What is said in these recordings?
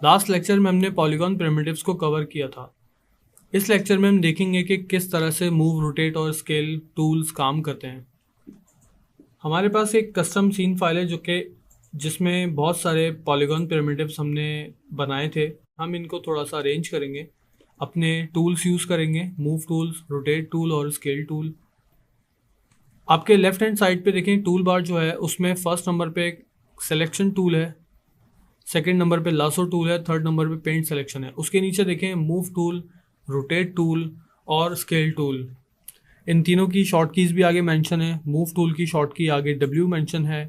Last lecture में हमने polygon primitives को कवर किया था। इस लेक्चर में हम देखेंगे कि किस तरह से मूव, रोटेट और स्केल टूल्स काम करते हैं। हमारे पास एक कस्टम सीन फाइल है जिसमें बहुत सारे पॉलीगॉन प्रिमिटिव्स हमने बनाए थे। हम इनको थोड़ा सा अरेंज करेंगे, अपने टूल्स यूज़ करेंगे, मूव टूल्स, रोटेट टूल और स्केल टूल। आपके लेफ्ट हैंड साइड पे देखें, टूल बार जो है उसमें फर्स्ट नंबर पे सिलेक्शन टूल है, सेकंड नंबर पे लासो टूल है, थर्ड नंबर पे पेंट सिलेक्शन है। उसके नीचे देखें मूव टूल, रोटेट टूल और स्केल टूल। इन तीनों की शॉर्ट कीज भी आगे मेंशन है। मूव टूल की शॉर्ट की आगे W मेंशन है,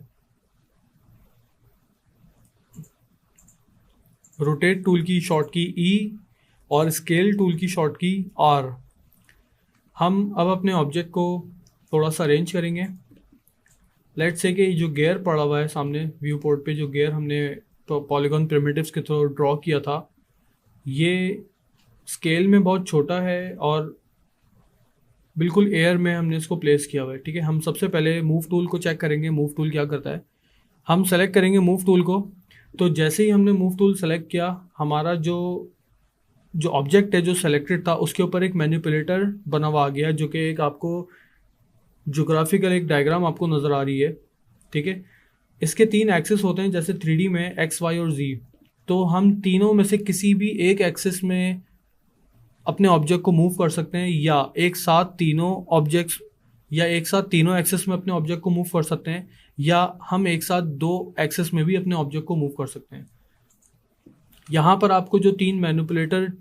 रोटेट टूल की शॉर्ट की E और स्केल टूल की शॉर्ट की R। हम अब अपने ऑब्जेक्ट को थोड़ा सा अरेंज करेंगे। लेट्स से कि जो गियर पड़ा हुआ है सामने व्यू पोर्ट पे, जो गियर हमने पॉलीगॉन प्रिमिटिव्स के थ्रू ड्रॉ किया था, ये स्केल में बहुत छोटा है और बिल्कुल एयर में हमने इसको प्लेस किया हुआ है। ठीक है, हम सबसे पहले मूव टूल को चेक करेंगे। मूव टूल क्या करता है, हम सेलेक्ट करेंगे मूव टूल को। तो जैसे ही हमने मूव टूल सेलेक्ट किया, हमारा जो जो ऑब्जेक्ट है जो सेलेक्टेड था उसके ऊपर एक मैनिपुलेटर बना हुआ आ गया, जो कि एक आपको ज्योग्राफिकल एक डायग्राम आपको नज़र आ रही है। ठीक है, इसके 3 एक्सिस होते हैं जैसे 3D में X, Y और Z। तो हम तीनों में से किसी भी एक एक्सिस में अपने ऑब्जेक्ट को मूव कर सकते हैं, या एक साथ तीनों ऑब्जेक्ट्स या एक साथ तीनों एक्सेस में अपने ऑब्जेक्ट को मूव कर सकते हैं, या हम एक साथ 2 एक्सेस में भी अपने ऑब्जेक्ट को मूव कर सकते हैं। यहाँ पर आपको जो 3 मैनिपुलेटर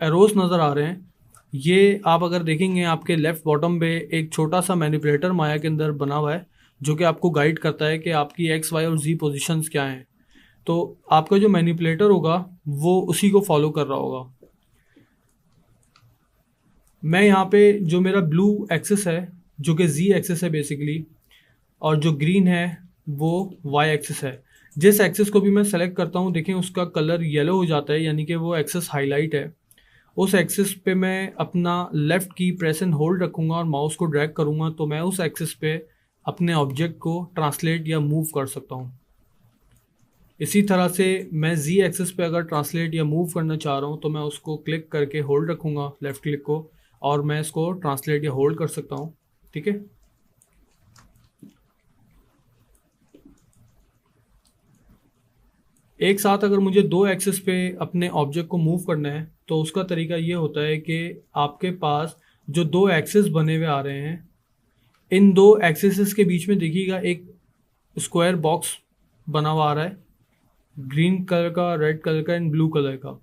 एरोस नज़र आ रहे हैं, ये आप अगर देखेंगे आपके लेफ्ट बॉटम पे एक छोटा सा मैनिपुलेटर माया के अंदर बना हुआ है, जो कि आपको गाइड करता है कि आपकी X, Y और Z पोजिशंस क्या हैं। तो आपका जो मैनिपुलेटर होगा वो उसी को फॉलो कर रहा होगा। मैं यहाँ पे जो मेरा ब्लू एक्सिस है, जो कि Z एक्सिस है बेसिकली, और जो ग्रीन है वो Y एक्सिस है। जिस एक्सिस को भी मैं सेलेक्ट करता हूँ, देखें उसका कलर येलो हो जाता है, यानी कि वो एक्सिस हाईलाइट है। उस एक्सिस पे मैं अपना लेफ़्ट की प्रेस एंड होल्ड रखूँगा और माउस को ड्रैग करूँगा, तो मैं उस एक्सिस पे अपने ऑब्जेक्ट को ट्रांसलेट या मूव कर सकता हूँ। इसी तरह से मैं Z एक्सिस पे अगर ट्रांसलेट या मूव करना चाह रहा हूँ, तो मैं उसको क्लिक करके होल्ड रखूँगा, लेफ़्ट क्लिक को, और मैं इसको ट्रांसलेट या होल्ड कर सकता हूँ। ठीक है, एक साथ अगर मुझे 2 एक्सिस पे अपने ऑब्जेक्ट को मूव करना है, तो उसका तरीका ये होता है कि आपके पास जो 2 एक्सिस बने हुए आ रहे हैं, इन 2 एक्सिस के बीच में देखिएगा एक स्क्वायर बॉक्स बना हुआ आ रहा है, ग्रीन कलर का, रेड कलर का एंड ब्लू कलर का।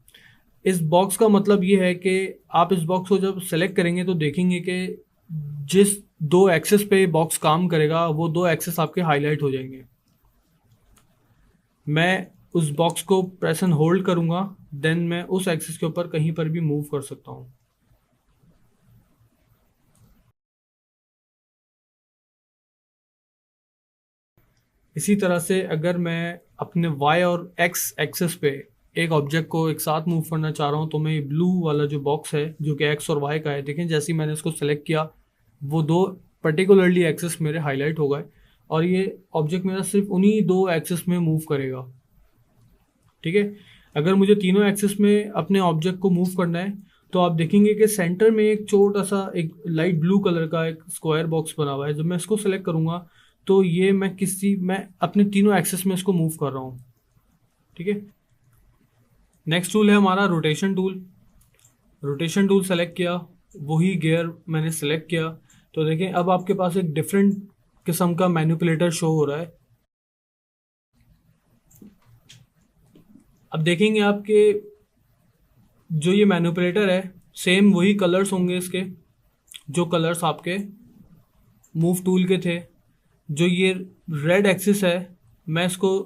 इस बॉक्स का मतलब ये है कि आप इस बॉक्स को जब सेलेक्ट करेंगे तो देखेंगे कि जिस 2 एक्सिस पे बॉक्स काम करेगा वो 2 एक्सिस आपके हाईलाइट हो जाएंगे। मैं उस बॉक्स को प्रेस एंड होल्ड करूंगा, देन मैं उस एक्सिस के ऊपर कहीं पर भी मूव कर सकता हूं। इसी तरह से अगर मैं अपने Y और X एक्सिस पे एक ऑब्जेक्ट को एक साथ मूव करना चाह रहा हूं, तो मैं ये ब्लू वाला जो बॉक्स है जो कि X और Y का है, देखें जैसे ही मैंने इसको सेलेक्ट किया, वो 2 पर्टिकुलरली एक्सिस मेरे हाईलाइट हो गए और ये ऑब्जेक्ट मेरा सिर्फ उन्हीं 2 एक्सिस में मूव करेगा। ठीक है, अगर मुझे तीनों एक्सिस में अपने ऑब्जेक्ट को मूव करना है, तो आप देखेंगे कि सेंटर में एक छोटा सा एक लाइट ब्लू कलर का एक स्क्वायर बॉक्स बना हुआ है। जब मैं इसको सेलेक्ट करूंगा, तो ये मैं अपने तीनों एक्सिस में इसको मूव कर रहा हूँ। ठीक है, नेक्स्ट टूल है हमारा rotation tool. Rotation tool select किया, वही गियर मैंने सेलेक्ट किया, तो देखें अब आपके पास एक डिफरेंट किस्म का मैनिपुलेटर शो हो रहा है। अब देखेंगे आपके जो ये मैनिपुलेटर है, सेम वही कलर्स होंगे इसके, जो कलर्स आपके मूव टूल के थे। जो ये रेड एक्सिस है, मैं इसको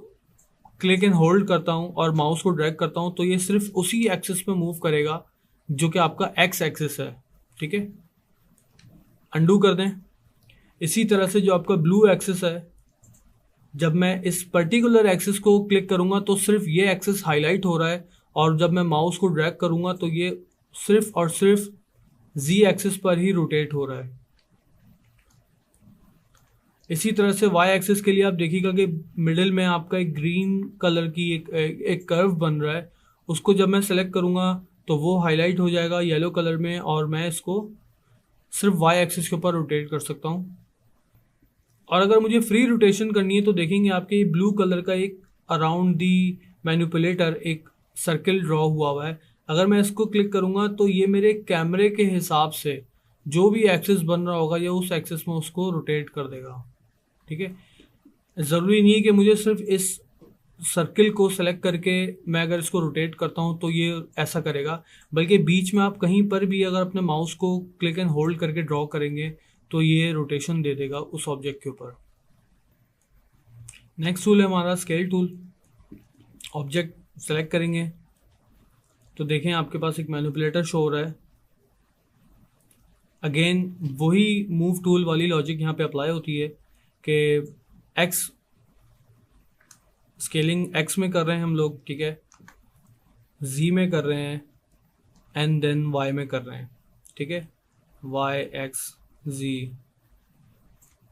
क्लिक एंड होल्ड करता हूँ और माउस को ड्रैग करता हूँ, तो ये सिर्फ उसी एक्सिस पे मूव करेगा जो कि आपका एक्स एक्सिस है। ठीक है, अंडू कर दें। इसी तरह से जो आपका ब्लू एक्सिस है, जब मैं इस पर्टिकुलर एक्सिस को क्लिक करूंगा तो सिर्फ ये एक्सिस हाईलाइट हो रहा है, और जब मैं माउस को ड्रैग करूंगा तो ये सिर्फ और सिर्फ Z एक्सिस पर ही रोटेट हो रहा है। इसी तरह से Y एक्सिस के लिए आप देखिएगा कि मिडिल में आपका एक ग्रीन कलर की एक कर्व बन रहा है, उसको जब मैं सेलेक्ट करूँगा तो वो हाईलाइट हो जाएगा येलो कलर में, और मैं इसको सिर्फ वाई एक्सिस के ऊपर रोटेट कर सकता हूँ। और अगर मुझे फ्री रोटेशन करनी है तो देखेंगे आपके ब्लू कलर का एक अराउंड दी मैनिपुलेटर एक सर्किल ड्रॉ हुआ है। अगर मैं इसको क्लिक करूँगा तो ये मेरे कैमरे के हिसाब से जो भी एक्सिस बन रहा होगा ये उस एक्सिस में उसको रोटेट कर देगा। ठीक है, ज़रूरी नहीं है कि मुझे सिर्फ इस सर्किल को सेलेक्ट करके मैं अगर इसको रोटेट करता हूँ तो ये ऐसा करेगा, बल्कि बीच में आप कहीं पर भी अगर अपने माउस को क्लिक एंड होल्ड करके ड्रॉ करेंगे तो ये रोटेशन दे देगा उस ऑब्जेक्ट के ऊपर। नेक्स्ट टूल है हमारा स्केल टूल। ऑब्जेक्ट सेलेक्ट करेंगे तो देखें आपके पास एक मैनिपुलेटर शो हो रहा है। अगेन वही मूव टूल वाली लॉजिक यहाँ पे अप्लाई होती है कि एक्स स्केलिंग एक्स में कर रहे हैं हम लोग, ठीक है, जी में कर रहे हैं एंड देन वाई में कर रहे हैं। ठीक है, वाई एक्स जी।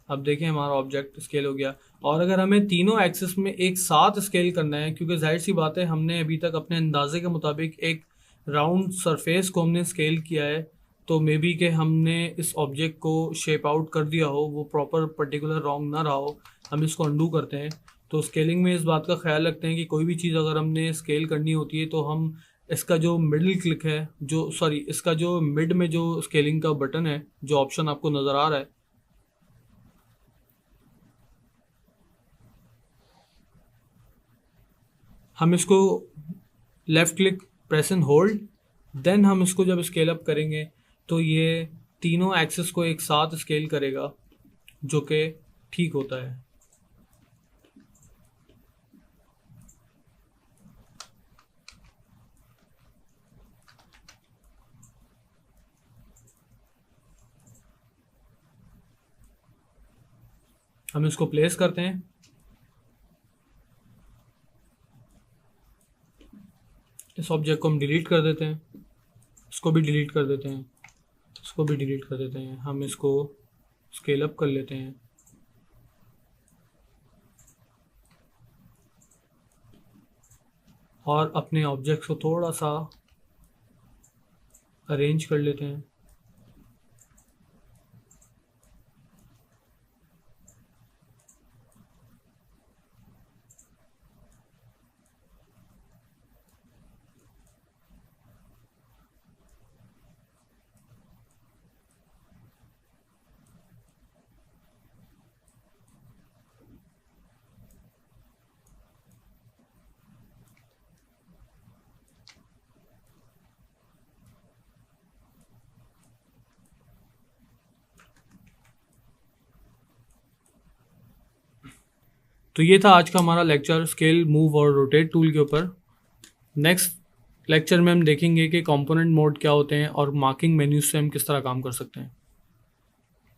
अब देखें हमारा ऑब्जेक्ट स्केल हो गया। और अगर हमें तीनों एक्सिस में एक साथ स्केल करना है, क्योंकि जाहिर सी बात है हमने अभी तक अपने अंदाजे के मुताबिक एक राउंड सरफेस को हमने स्केल किया है, तो मे बी कि हमने इस ऑब्जेक्ट को शेप आउट कर दिया हो, वो प्रॉपर पर्टिकुलर रॉन्ग ना रहा हो, हम इसको अंडू करते हैं। तो स्केलिंग में इस बात का ख्याल रखते हैं कि कोई भी चीज़ अगर हमने स्केल करनी होती है तो हम इसका जो मिडिल क्लिक है, जो सॉरी इसका जो मिड में जो स्केलिंग का बटन है, जो ऑप्शन आपको नज़र आ रहा है, हम इसको left click press and hold, then हम इसको जब स्केल अप करेंगे तो ये तीनों एक्सेस को एक साथ स्केल करेगा, जो कि ठीक होता है। हम इसको प्लेस करते हैं। इस ऑब्जेक्ट को हम डिलीट कर देते हैं, इसको भी डिलीट कर देते हैं, इसको भी डिलीट कर देते हैं। हम इसको स्केल अप कर लेते हैं। और अपने ऑब्जेक्ट्स को थोड़ा सा अरेंज कर लेते हैं। तो ये था आज का हमारा लेक्चर स्केल, मूव और रोटेट टूल के ऊपर। नेक्स्ट लेक्चर में हम देखेंगे कि कंपोनेंट मोड क्या होते हैं और मार्किंग मेन्यूज से हम किस तरह काम कर सकते हैं।